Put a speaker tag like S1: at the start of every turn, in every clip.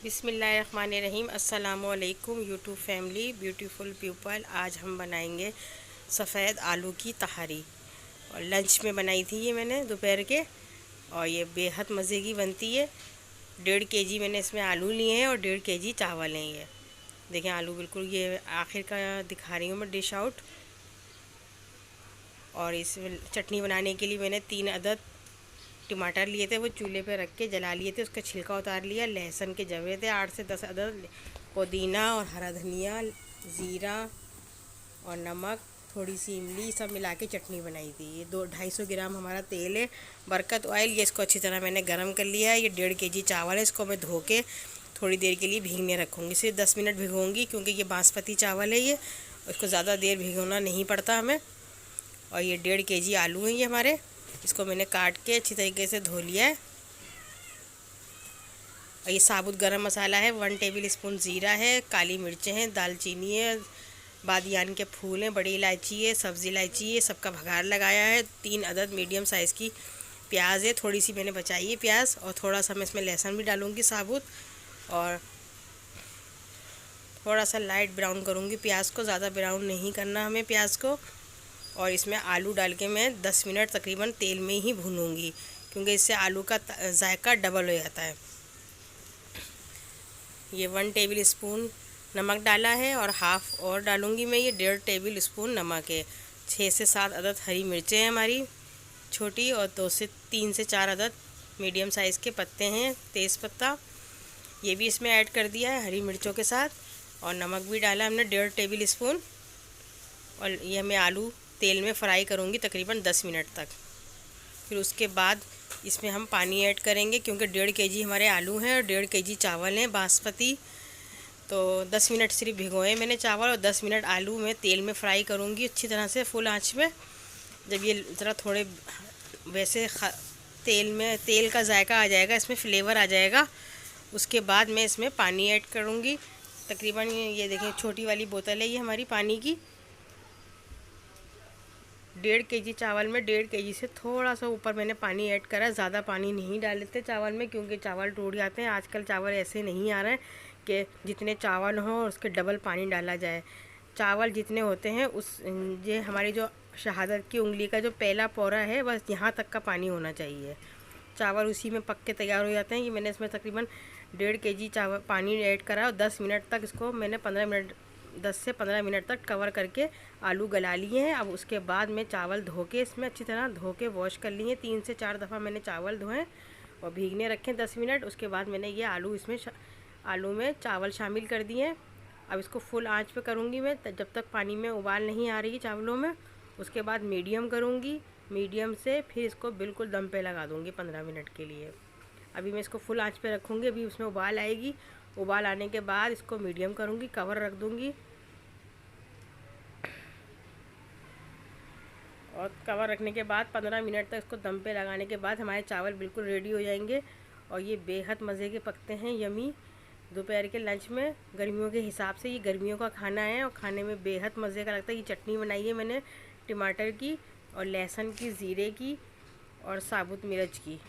S1: बिस्मिल्लाहिर्रहमानिर्रहीम। अस्सलामुअलैकुम YouTube family, beautiful people. आज हम बनाएंगे सफ़ेद आलू की तहारी। और लंच में बनाई थी ये मैंने दोपहर के, और ये बेहद मज़े की बनती है। 1.5 केजी मैंने इसमें आलू लिए हैं और 1.5 केजी चावल हैं। ये देखें, आलू बिल्कुल ये आखिर का दिखा रही हूँ मैं डिश आउट। और इसमें चटनी बनाने के लिए मैंने 3 अदद टमाटर लिए थे, वो चूल्हे पे रख के जला लिए थे, उसका छिलका उतार लिया। लहसुन के जवे थे 8 से 10 अदद, पुदीना और हरा धनिया, ज़ीरा और नमक, थोड़ी सी इमली, सब मिला के चटनी बनाई थी। ये 250 ग्राम हमारा तेल है, बरकत ऑयल। ये इसको अच्छी तरह मैंने गरम कर लिया है। ये 1.5 केजी चावल है, इसको मैं धो के थोड़ी देर के लिए भीगने रखूँगी। सिर्फ 10 मिनट भिगोंगी, क्योंकि ये बासमती चावल है ये, उसको ज़्यादा देर भिगोना नहीं पड़ता हमें। और ये 1.5 केजी आलू हैं ये हमारे, इसको मैंने काट के अच्छी तरीके से धो लिया है। और ये साबुत गरम मसाला है, 1 टेबल स्पून ज़ीरा है, काली मिर्चें हैं, दालचीनी है, बादियान के फूल हैं, बड़ी इलायची है, सब्ज़ी इलायची है, सबका भगार लगाया है। 3 अदद मीडियम साइज़ की प्याज है, थोड़ी सी मैंने बचाई है प्याज। और थोड़ा सा मैं इसमें लहसुन भी डालूँगी साबुत, और थोड़ा सा लाइट ब्राउन करूँगी प्याज को, ज़्यादा ब्राउन नहीं करना हमें प्याज को। और इसमें आलू डाल के मैं 10 मिनट तकरीबन तेल में ही भूनूंगी, क्योंकि इससे आलू का जायका डबल हो जाता है। ये 1 टेबल स्पून नमक डाला है, और हाफ़ और डालूंगी मैं, ये 1.5 टेबल स्पून नमक है। 6 से 7 अदद हरी मिर्चें हैं हमारी छोटी, और 3 से 4 अदद मीडियम साइज़ के पत्ते हैं, तेज़ पत्ता, ये भी इसमें ऐड कर दिया है हरी मिर्चों के साथ। और नमक भी डाला हमने 1.5 टेबल स्पून। और ये मैं आलू तेल में फ्राई करूँगी तकरीबन 10 मिनट तक। फिर उसके बाद इसमें हम पानी ऐड करेंगे, क्योंकि 1.5 केजी हमारे आलू हैं और 1.5 केजी चावल हैं बासमती। तो 10 मिनट सिर्फ भिगोए मैंने चावल, और 10 मिनट आलू में तेल में फ्राई करूँगी अच्छी तरह से फुल आंच में। जब ये ज़रा थोड़े वैसे तेल का जायका आ जाएगा, इसमें फ्लेवर आ जाएगा, उसके बाद मैं इसमें पानी ऐड करूँगी। तकरीबन ये देखें, छोटी वाली बोतल है ये हमारी पानी की। 1.5 केजी चावल में 1.5 केजी से थोड़ा सा ऊपर मैंने पानी ऐड करा। ज़्यादा पानी नहीं डालते चावल में, क्योंकि चावल टूट जाते हैं। आजकल चावल ऐसे नहीं आ रहे हैं कि जितने चावल हों उसके डबल पानी डाला जाए। चावल जितने होते हैं उस ये हमारी जो शहादत की उंगली का जो पहला पौरा है, बस यहाँ तक का पानी होना चाहिए। चावल उसी में पक के तैयार हो जाते हैं। ये मैंने इसमें तकरीबन 1.5 केजी चावल पानी ऐड करा, और 10 मिनट तक इसको मैंने 10 से 15 मिनट तक कवर करके आलू गला लिए हैं। अब उसके बाद मैं चावल धो के इसमें अच्छी तरह धो के वॉश कर लिए। 3 से 4 दफ़ा मैंने चावल धोए और भीगने रखे 10 मिनट। उसके बाद मैंने ये आलू में चावल शामिल कर दिए। अब इसको फुल आंच पे करूँगी मैं जब तक पानी में उबाल नहीं आ रही चावलों में। उसके बाद मीडियम करूँगी, मीडियम से फिर इसको बिल्कुल दम पे लगा दूँगी 15 मिनट के लिए। अभी मैं इसको फुल आंच पे रखूँगी, अभी उसमें उबाल आएगी। उबाल आने के बाद इसको मीडियम करूँगी, कवर रख दूँगी, और कवर रखने के बाद 15 मिनट तक इसको दम पे लगाने के बाद हमारे चावल बिल्कुल रेडी हो जाएंगे। और ये बेहद मज़े के पकते हैं, यमी। दोपहर के लंच में गर्मियों के हिसाब से ये गर्मियों का खाना है, और खाने में बेहद मज़े का लगता है। ये चटनी बनाई है मैंने टमाटर की और लहसुन की, ज़ीरे की और साबुत मिर्च की।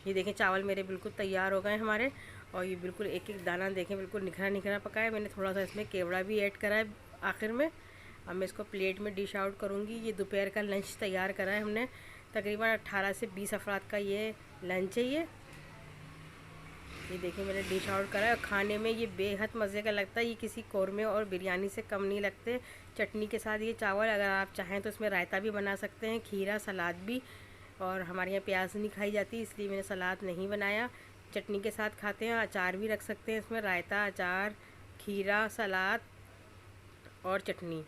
S1: ये देखें, चावल मेरे बिल्कुल तैयार हो गए हमारे, और ये बिल्कुल एक एक दाना देखें बिल्कुल निखरा निखरा पका है। मैंने थोड़ा सा इसमें केवड़ा भी ऐड करा है आखिर में। अब मैं इसको प्लेट में डिश आउट करूँगी। ये दोपहर का लंच तैयार करा है हमने, तकरीबन 18 से 20 अफराद का ये लंच है। ये देखिए मैंने डिश आउट करा है, और खाने में ये बेहद मज़े का लगता है। ये किसी कौरमे और बिरयानी से कम नहीं लगते। चटनी के साथ ये चावल, अगर आप चाहें तो इसमें रायता भी बना सकते हैं, खीरा, सलाद भी। और हमारे यहाँ प्याज नहीं खाई जाती, इसलिए मैंने सलाद नहीं बनाया। चटनी के साथ खाते हैं, अचार भी रख सकते हैं इसमें, रायता, अचार, खीरा, सलाद और चटनी।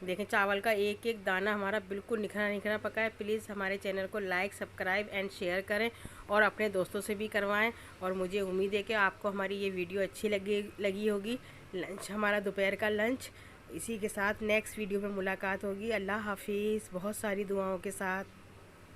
S1: देखें, चावल का एक एक दाना हमारा बिल्कुल निखरा निखरा पका है। प्लीज़ हमारे चैनल को लाइक, सब्सक्राइब एंड शेयर करें, और अपने दोस्तों से भी करवाएं। और मुझे उम्मीद है कि आपको हमारी ये वीडियो अच्छी लगी होगी। लंच हमारा दोपहर का लंच। इसी के साथ नेक्स्ट वीडियो में मुलाकात होगी। अल्लाह हाफिज़, बहुत सारी दुआओं के साथ।